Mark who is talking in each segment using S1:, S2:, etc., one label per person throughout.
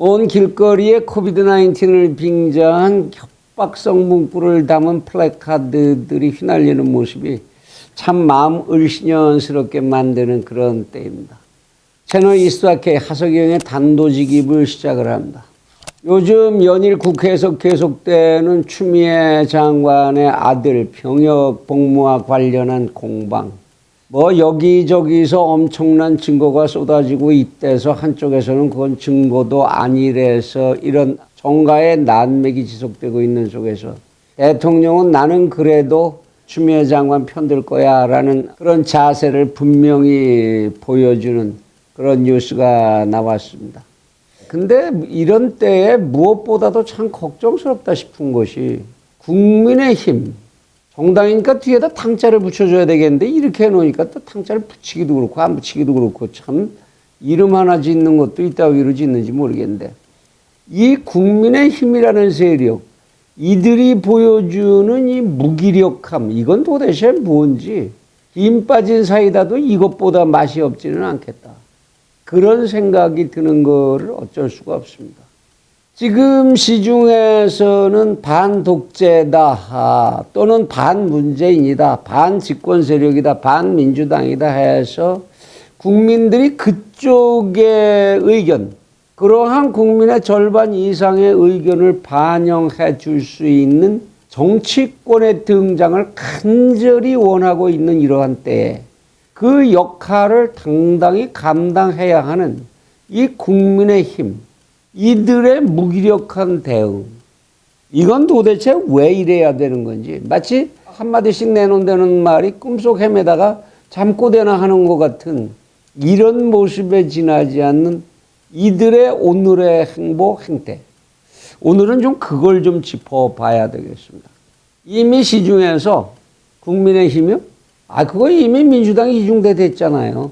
S1: 온 길거리에 코비드-19을 빙자한 협박성 문구를 담은 플래카드들이 휘날리는 모습이 참 마음 을씨년스럽게 만드는 그런 때입니다. 채널 이스트와케 하석영의 단도직입을 시작을 합니다. 요즘 연일 국회에서 계속되는 추미애 장관의 아들 병역 복무와 관련한 공방, 여기저기서 엄청난 증거가 쏟아지고 있대서 한쪽에서는 그건 증거도 아니래서 이런 정가의 난맥이 지속되고 있는 속에서 대통령은 나는 그래도 추미애 장관 편들 거야 라는 그런 자세를 분명히 보여주는 그런 뉴스가 나왔습니다. 근데 이런 때에 무엇보다도 참 걱정스럽다 싶은 것이 국민의힘, 정당이니까 뒤에다 탕자를 붙여줘야 되겠는데 이렇게 해놓으니까 또 탕자를 붙이기도 그렇고 안 붙이기도 그렇고 참 이름 하나 짓는 것도 이따위로 짓는지 모르겠는데 이 국민의힘이라는 세력, 이들이 보여주는 이 무기력함, 이건 도대체 뭔지 힘 빠진 사이다도 이것보다 맛이 없지는 않겠다. 그런 생각이 드는 거를 어쩔 수가 없습니다. 지금 시중에서는 반독재다 또는 반문재인이다, 반집권 세력이다, 반민주당이다 해서 국민들이 그쪽의 의견, 그러한 국민의 절반 이상의 의견을 반영해 줄 수 있는 정치권의 등장을 간절히 원하고 있는 이러한 때에 그 역할을 당당히 감당해야 하는 이 국민의힘, 이들의 무기력한 대응, 이건 도대체 왜 이래야 되는 건지 마치 한마디씩 내놓는다는 말이 꿈속 헤매다가 잠꼬대나 하는 것 같은 이런 모습에 지나지 않는 이들의 오늘의 행보, 행태, 오늘은 좀 그걸 좀 짚어봐야 되겠습니다. 이미 시중에서 국민의힘이요? 그거 이미 민주당이 이중대 됐잖아요.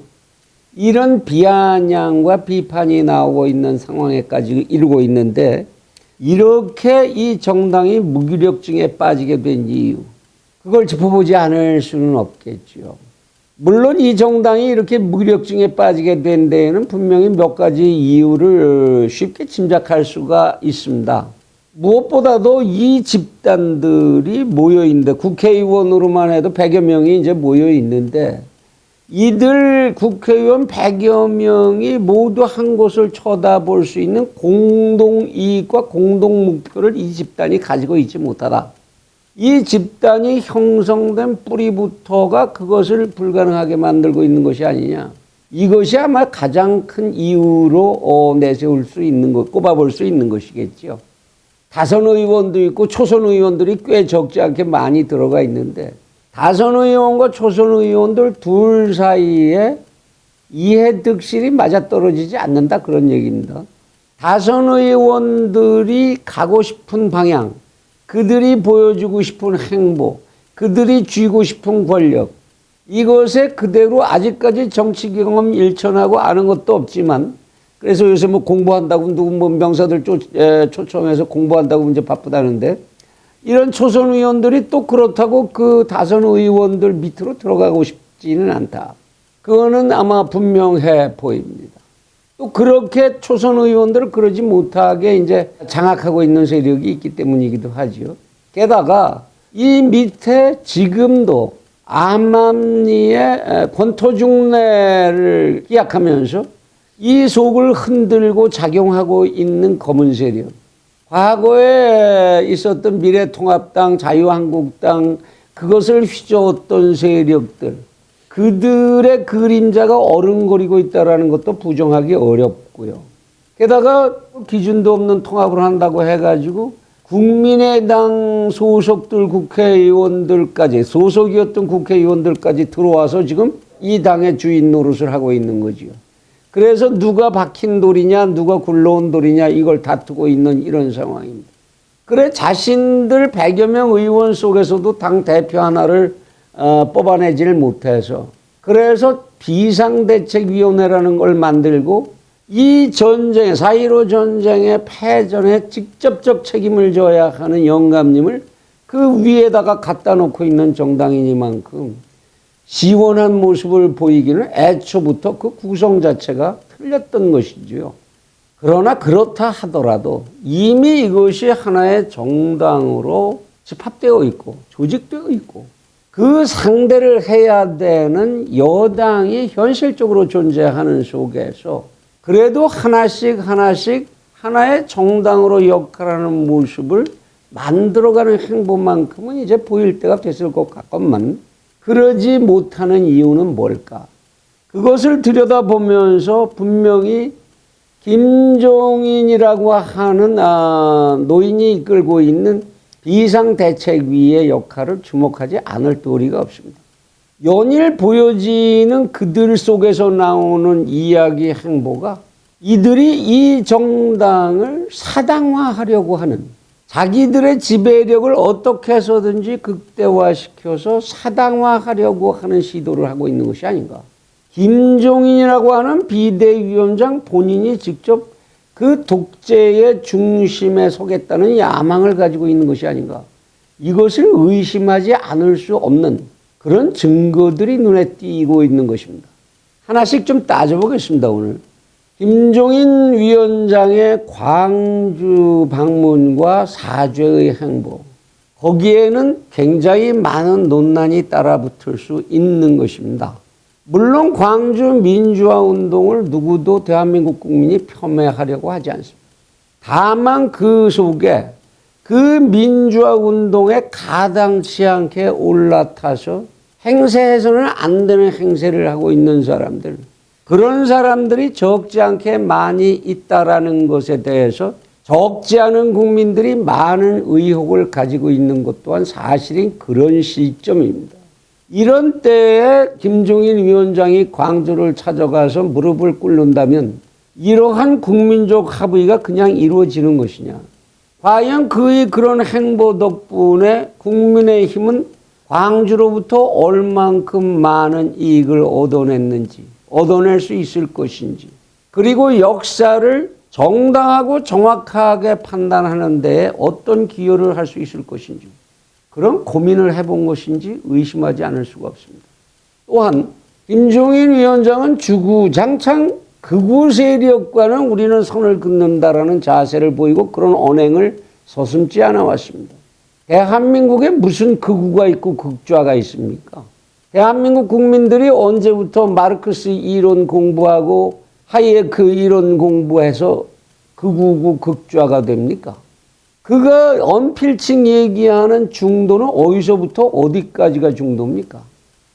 S1: 이런 비아냥과 비판이 나오고 있는 상황에까지 이르고 있는데 이렇게 이 정당이 무기력증에 빠지게 된 이유, 그걸 짚어보지 않을 수는 없겠죠. 물론 이 정당이 이렇게 무기력증에 빠지게 된 데에는 분명히 몇 가지 이유를 쉽게 짐작할 수가 있습니다. 무엇보다도 이 집단들이 모여있는데 국회의원으로만 해도 100여 명이 이제 모여있는데 이들 국회의원 100여 명이 모두 한 곳을 쳐다볼 수 있는 공동이익과 공동목표를 이 집단이 가지고 있지 못하다. 이 집단이 형성된 뿌리부터가 그것을 불가능하게 만들고 있는 것이 아니냐. 이것이 아마 가장 큰 이유로 내세울 수 있는 것, 꼽아볼 수 있는 것이겠죠. 다선 의원도 있고 초선 의원들이 꽤 적지 않게 많이 들어가 있는데 다선 의원과 초선 의원들 둘 사이에 이해득실이 맞아떨어지지 않는다, 그런 얘기입니다. 다선 의원들이 가고 싶은 방향, 그들이 보여주고 싶은 행보, 그들이 쥐고 싶은 권력, 이것에 그대로 아직까지 정치 경험 일천하고 아는 것도 없지만, 그래서 요새 공부한다고 누구 명사들 초청해서 공부한다고 이제 바쁘다는데, 이런 초선 의원들이 또 그렇다고 그 다선 의원들 밑으로 들어가고 싶지는 않다. 그거는 아마 분명해 보입니다. 또 그렇게 초선 의원들을 그러지 못하게 이제 장악하고 있는 세력이 있기 때문이기도 하죠. 게다가 이 밑에 지금도 암암리의 권토중래를 기약하면서 이 속을 흔들고 작용하고 있는 검은 세력, 과거에 있었던 미래통합당, 자유한국당, 그것을 휘저었던 세력들, 그들의 그림자가 어른거리고 있다는 것도 부정하기 어렵고요. 게다가 기준도 없는 통합을 한다고 해가지고 국민의당 소속들 국회의원들까지, 소속이었던 국회의원들까지 들어와서 지금 이 당의 주인 노릇을 하고 있는 거지요. 그래서 누가 박힌 돌이냐, 누가 굴러온 돌이냐, 이걸 다투고 있는 이런 상황입니다. 그래 자신들 100여 명 의원 속에서도 당 대표 하나를 뽑아내지를 못해서, 그래서 비상대책위원회라는 걸 만들고 이 전쟁, 4.15 전쟁의 패전에 직접적 책임을 져야 하는 영감님을 그 위에다가 갖다 놓고 있는 정당이니만큼 시원한 모습을 보이기는 애초부터 그 구성 자체가 틀렸던 것이지요. 그러나 그렇다 하더라도 이미 이것이 하나의 정당으로 집합되어 있고 조직되어 있고 그 상대를 해야 되는 여당이 현실적으로 존재하는 속에서 그래도 하나씩 하나의 정당으로 역할하는 모습을 만들어가는 행보만큼은 이제 보일 때가 됐을 것 같건만 그러지 못하는 이유는 뭘까? 그것을 들여다보면서 분명히 김종인이라고 하는 노인이 이끌고 있는 비상대책위의 역할을 주목하지 않을 도리가 없습니다. 연일 보여지는 그들 속에서 나오는 이야기 행보가 이들이 이 정당을 사당화하려고 하는 자기들의 지배력을 어떻게 해서든지 극대화시켜서 사당화하려고 하는 시도를 하고 있는 것이 아닌가. 김종인이라고 하는 비대위원장 본인이 직접 그 독재의 중심에 서겠다는 야망을 가지고 있는 것이 아닌가. 이것을 의심하지 않을 수 없는 그런 증거들이 눈에 띄고 있는 것입니다. 하나씩 좀 따져보겠습니다, 오늘. 김종인 위원장의 광주 방문과 사죄의 행보. 거기에는 굉장히 많은 논란이 따라붙을 수 있는 것입니다. 물론 광주 민주화 운동을 누구도 대한민국 국민이 폄훼하려고 하지 않습니다. 다만 그 속에 그 민주화 운동에 가당치 않게 올라타서 행세해서는 안 되는 행세를 하고 있는 사람들, 그런 사람들이 적지 않게 많이 있다라는 것에 대해서 적지 않은 국민들이 많은 의혹을 가지고 있는 것 또한 사실인 그런 시점입니다. 이런 때에 김종인 위원장이 광주를 찾아가서 무릎을 꿇는다면 이러한 국민적 합의가 그냥 이루어지는 것이냐. 과연 그의 그런 행보 덕분에 국민의힘은 광주로부터 얼만큼 많은 이익을 얻어냈는지, 얻어낼 수 있을 것인지, 그리고 역사를 정당하고 정확하게 판단하는 데에 어떤 기여를 할 수 있을 것인지 그런 고민을 해본 것인지 의심하지 않을 수가 없습니다. 또한 김종인 위원장은 주구장창 극우 세력과는 우리는 선을 긋는다라는 자세를 보이고 그런 언행을 서슴지 않아 왔습니다. 대한민국에 무슨 극우가 있고 극좌가 있습니까? 대한민국 국민들이 언제부터 마르크스 이론 공부하고 하이에크 이론 공부해서 극우고 극좌가 됩니까? 그가 언필칭 얘기하는 중도는 어디서부터 어디까지가 중도입니까?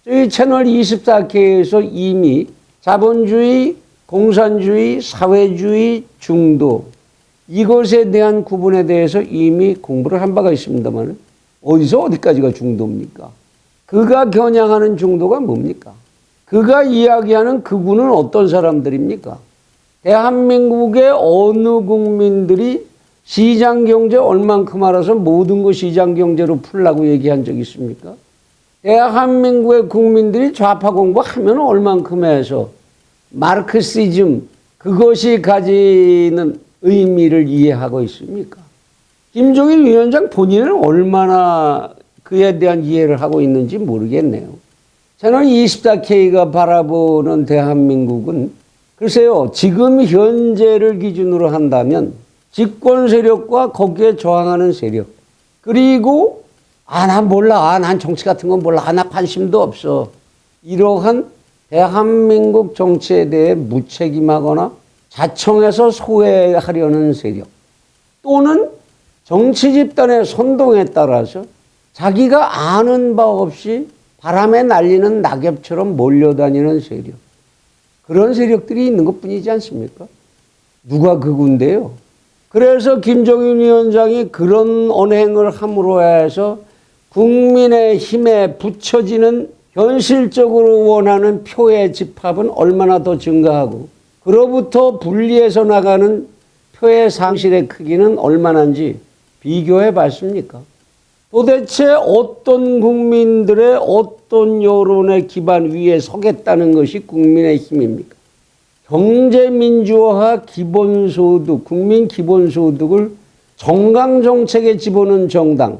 S1: 저희 채널 24K에서 이미 자본주의, 공산주의, 사회주의, 중도 이것에 대한 구분에 대해서 이미 공부를 한 바가 있습니다만 어디서 어디까지가 중도입니까? 그가 겨냥하는 중도가 뭡니까? 그가 이야기하는 극우는 어떤 사람들입니까? 대한민국의 어느 국민들이 시장경제 얼만큼 알아서 모든 거 시장경제로 풀라고 얘기한 적이 있습니까? 대한민국의 국민들이 좌파 공부하면 얼만큼 해서 마르크시즘 그것이 가지는 의미를 이해하고 있습니까? 김종인 위원장 본인은 얼마나 그에 대한 이해를 하고 있는지 모르겠네요. 채널 24K가 바라보는 대한민국은 글쎄요, 지금 현재를 기준으로 한다면 집권 세력과 거기에 저항하는 세력, 그리고 난 몰라, 난 정치 같은 건 몰라, 나 관심도 없어, 이러한 대한민국 정치에 대해 무책임하거나 자청해서 소외하려는 세력, 또는 정치 집단의 선동에 따라서 자기가 아는 바 없이 바람에 날리는 낙엽처럼 몰려다니는 세력, 그런 세력들이 있는 것뿐이지 않습니까? 누가 극우인데요? 그래서 김종인 위원장이 그런 언행을 함으로 해서 국민의 힘에 붙여지는 현실적으로 원하는 표의 집합은 얼마나 더 증가하고 그로부터 분리해서 나가는 표의 상실의 크기는 얼마나인지 비교해 봤습니까? 도대체 어떤 국민들의 어떤 여론의 기반 위에 서겠다는 것이 국민의 힘입니까? 경제민주화 기본소득, 국민 기본소득을 정강정책에 집어넣은 정당,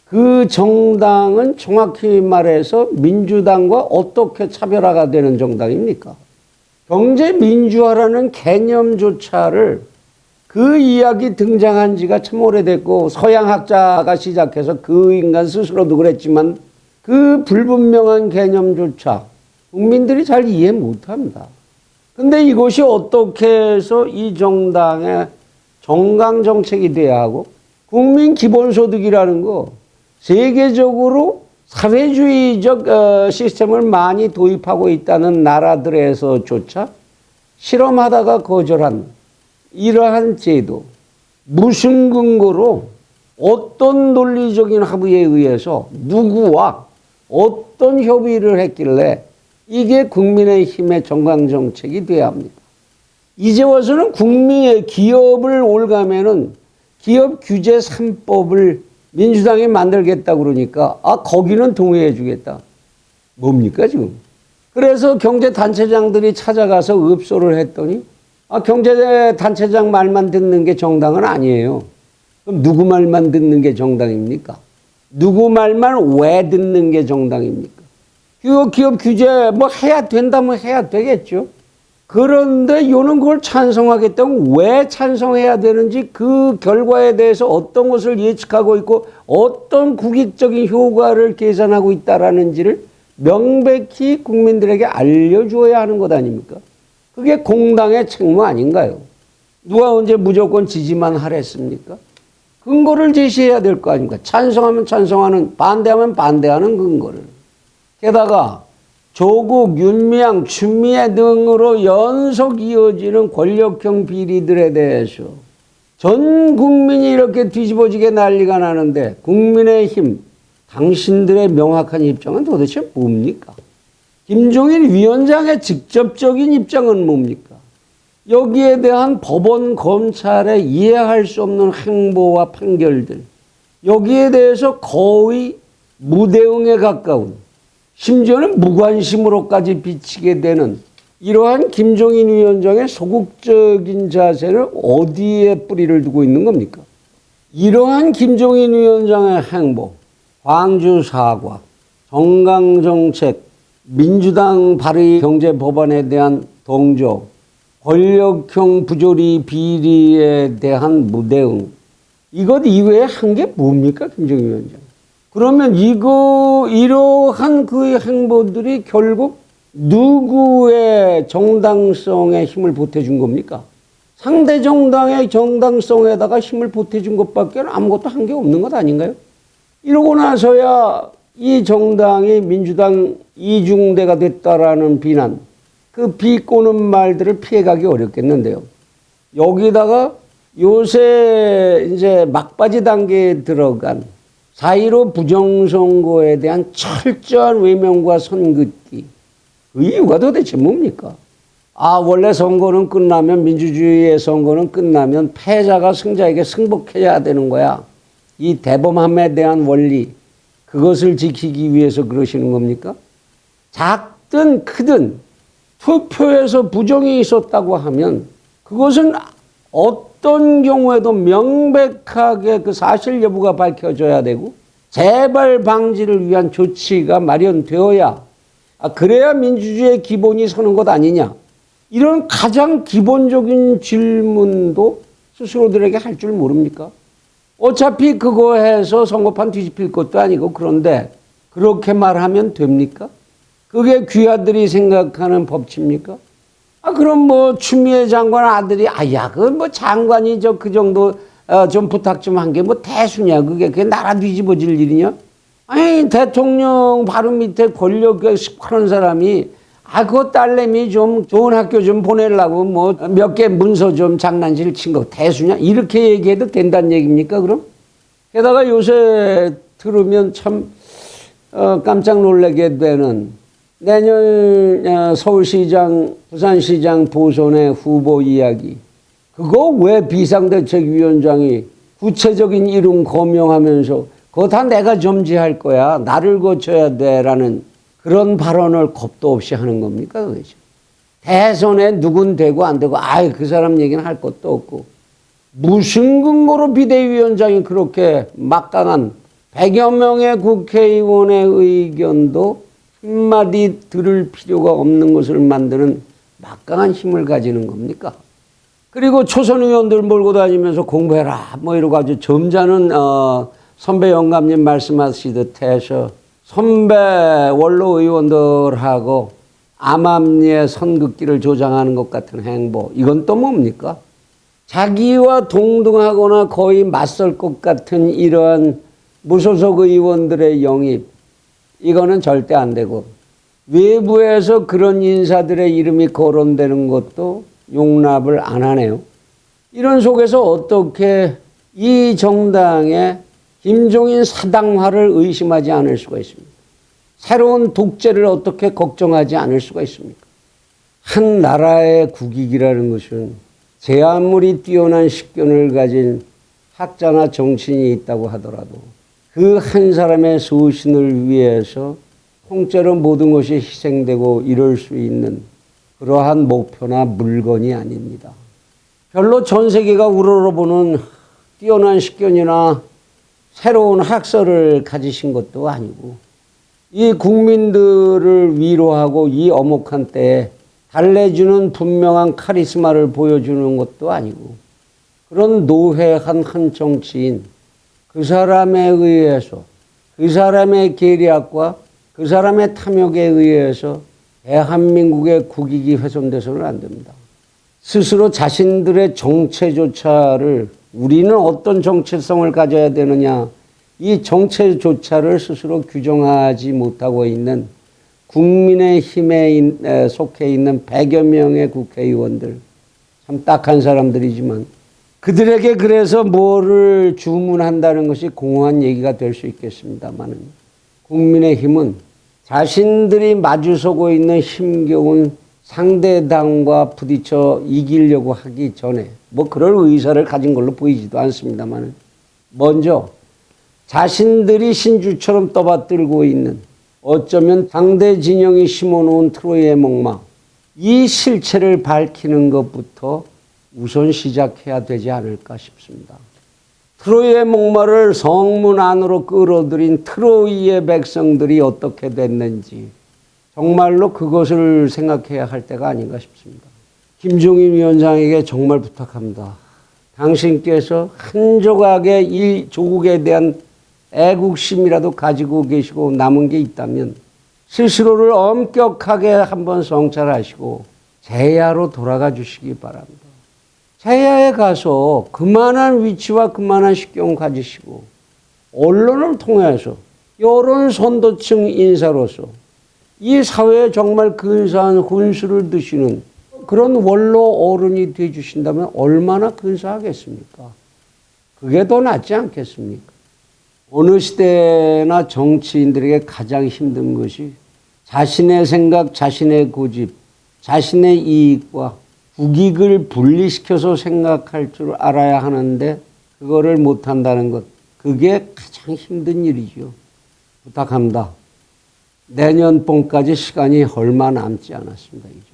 S1: 그 정당은 정확히 말해서 민주당과 어떻게 차별화가 되는 정당입니까? 경제민주화라는 개념조차를 그 이야기 등장한 지가 참 오래됐고 서양학자가 시작해서 그 인간 스스로도 그랬지만 그 불분명한 개념조차 국민들이 잘 이해 못합니다. 근데 이것이 어떻게 해서 이 정당의 정강정책이 돼야 하고 국민 기본소득이라는 거 세계적으로 사회주의적 시스템을 많이 도입하고 있다는 나라들에서조차 실험하다가 거절한 이러한 제도, 무슨 근거로 어떤 논리적인 합의에 의해서 누구와 어떤 협의를 했길래 이게 국민의힘의 정강정책이 돼야 합니다. 이제 와서는 국민의 기업을 올가면은 기업 규제 3법을 민주당이 만들겠다 그러니까 거기는 동의해 주겠다. 뭡니까 지금? 그래서 경제단체장들이 찾아가서 읍소를 했더니 경제단체장 말만 듣는 게 정당은 아니에요. 그럼 누구 말만 듣는 게 정당입니까? 누구 말만 왜 듣는 게 정당입니까? 기업 규제 뭐 해야 된다면 해야 되겠죠. 그런데 요는 그걸 찬성하겠다면 왜 찬성해야 되는지 그 결과에 대해서 어떤 것을 예측하고 있고 어떤 국익적인 효과를 계산하고 있다라는지를 명백히 국민들에게 알려주어야 하는 것 아닙니까? 그게 공당의 책무 아닌가요? 누가 언제 무조건 지지만 하랬습니까? 근거를 제시해야 될 거 아닙니까? 찬성하면 찬성하는, 반대하면 반대하는 근거를. 게다가 조국, 윤미향, 추미애 등으로 연속 이어지는 권력형 비리들에 대해서 전 국민이 이렇게 뒤집어지게 난리가 나는데 국민의힘, 당신들의 명확한 입장은 도대체 뭡니까? 김종인 위원장의 직접적인 입장은 뭡니까? 여기에 대한 법원, 검찰의 이해할 수 없는 행보와 판결들, 여기에 대해서 거의 무대응에 가까운, 심지어는 무관심으로까지 비치게 되는 이러한 김종인 위원장의 소극적인 자세를 어디에 뿌리를 두고 있는 겁니까? 이러한 김종인 위원장의 행보, 광주 사과, 정강정책, 민주당 발의 경제법안에 대한 동조, 권력형 부조리 비리에 대한 무대응, 이것 이외에 한 게 뭡니까, 김종인 위원장? 그러면 이러한 그 행보들이 결국 누구의 정당성에 힘을 보태준 겁니까? 상대 정당의 정당성에다가 힘을 보태준 것밖에 아무것도 한 게 없는 것 아닌가요? 이러고 나서야 이 정당이 민주당 이중대가 됐다라는 비난, 그 비꼬는 말들을 피해가기 어렵겠는데요. 여기다가 요새 이제 막바지 단계에 들어간 4.15 부정선거에 대한 철저한 외면과 선긋기, 그 이유가 도대체 뭡니까? 원래 선거는 끝나면, 민주주의의 선거는 끝나면 패자가 승자에게 승복해야 되는 거야. 이 대범함에 대한 원리, 그것을 지키기 위해서 그러시는 겁니까? 작든 크든 투표에서 부정이 있었다고 하면 그것은 어떤 경우에도 명백하게 그 사실 여부가 밝혀져야 되고 재발 방지를 위한 조치가 마련되어야 그래야 민주주의의 기본이 서는 것 아니냐. 이런 가장 기본적인 질문도 스스로들에게 할 줄 모릅니까? 어차피 그거 해서 선거판 뒤집힐 것도 아니고 그런데 그렇게 말하면 됩니까? 그게 귀하들이 생각하는 법치입니까? 그럼 뭐 추미애 장관 아들이 그건 뭐 장관이 그 정도 좀 부탁 좀 한 게 뭐 대수냐, 그게 나라 뒤집어질 일이냐? 아니 대통령 바로 밑에 권력에 식하는 사람이 그 딸내미 좀 좋은 학교 좀 보내려고 뭐 몇 개 문서 좀 장난질 친 거 대수냐? 이렇게 얘기해도 된다는 얘기입니까 그럼? 게다가 요새 들으면 참 깜짝 놀라게 되는 내년 서울시장, 부산시장 보선의 후보 이야기. 그거 왜 비상대책위원장이 구체적인 이름 거명하면서 그거 다 내가 점지할 거야, 나를 거쳐야 돼라는 그런 발언을 겁도 없이 하는 겁니까 도대체? 대선에 누군 되고 안 되고 그 사람 얘기는 할 것도 없고 무슨 근거로 비대위원장이 그렇게 막강한 100여 명의 국회의원의 의견도 한마디 들을 필요가 없는 것을 만드는 막강한 힘을 가지는 겁니까? 그리고 초선 의원들 몰고 다니면서 공부해라 뭐 이러고 아주 점잖은 선배 영감님 말씀하시듯 해서 선배 원로 의원들하고 암암리의 선긋기를 조장하는 것 같은 행보, 이건 또 뭡니까? 자기와 동등하거나 거의 맞설 것 같은 이러한 무소속 의원들의 영입, 이거는 절대 안 되고, 외부에서 그런 인사들의 이름이 거론되는 것도 용납을 안 하네요. 이런 속에서 어떻게 이 정당의 김종인 사당화를 의심하지 않을 수가 있습니까? 새로운 독재를 어떻게 걱정하지 않을 수가 있습니까? 한 나라의 국익이라는 것은 제 아무리 뛰어난 식견을 가진 학자나 정치인이 있다고 하더라도 그 한 사람의 소신을 위해서 통째로 모든 것이 희생되고 이럴 수 있는 그러한 목표나 물건이 아닙니다. 별로 전 세계가 우러러보는 뛰어난 식견이나 새로운 학설을 가지신 것도 아니고, 이 국민들을 위로하고 이 엄혹한 때에 달래주는 분명한 카리스마를 보여주는 것도 아니고, 그런 노회한 한 정치인, 그 사람에 의해서, 그 사람의 계략과 그 사람의 탐욕에 의해서 대한민국의 국익이 훼손돼서는 안 됩니다. 스스로 자신들의 정체조차를, 우리는 어떤 정체성을 가져야 되느냐, 이 정체조차를 스스로 규정하지 못하고 있는 국민의힘에 속해 있는 100여 명의 국회의원들, 참 딱한 사람들이지만 그들에게 그래서 뭐를 주문한다는 것이 공허한 얘기가 될 수 있겠습니다만, 국민의힘은 자신들이 마주서고 있는 힘겨운 상대당과 부딪혀 이기려고 하기 전에 뭐 그럴 의사를 가진 걸로 보이지도 않습니다만, 먼저 자신들이 신주처럼 떠받들고 있는, 어쩌면 상대 진영이 심어놓은 트로이의 목마, 이 실체를 밝히는 것부터 우선 시작해야 되지 않을까 싶습니다. 트로이의 목마를 성문 안으로 끌어들인 트로이의 백성들이 어떻게 됐는지 정말로 그것을 생각해야 할 때가 아닌가 싶습니다. 김종인 위원장에게 정말 부탁합니다. 당신께서 한 조각의 이 조국에 대한 애국심이라도 가지고 계시고 남은 게 있다면 스스로를 엄격하게 한번 성찰하시고 제야로 돌아가 주시기 바랍니다. 제야에 가서 그만한 위치와 그만한 식견 가지시고 언론을 통해서 여론 선도층 인사로서 이 사회에 정말 근사한 훈수를 드시는 그런 원로 어른이 되어 주신다면 얼마나 근사하겠습니까? 그게 더 낫지 않겠습니까? 어느 시대나 정치인들에게 가장 힘든 것이 자신의 생각, 자신의 고집, 자신의 이익과 국익을 분리시켜서 생각할 줄 알아야 하는데 그거를 못한다는 것, 그게 가장 힘든 일이죠. 부탁합니다. 내년 봄까지 시간이 얼마 남지 않았습니다. 이제.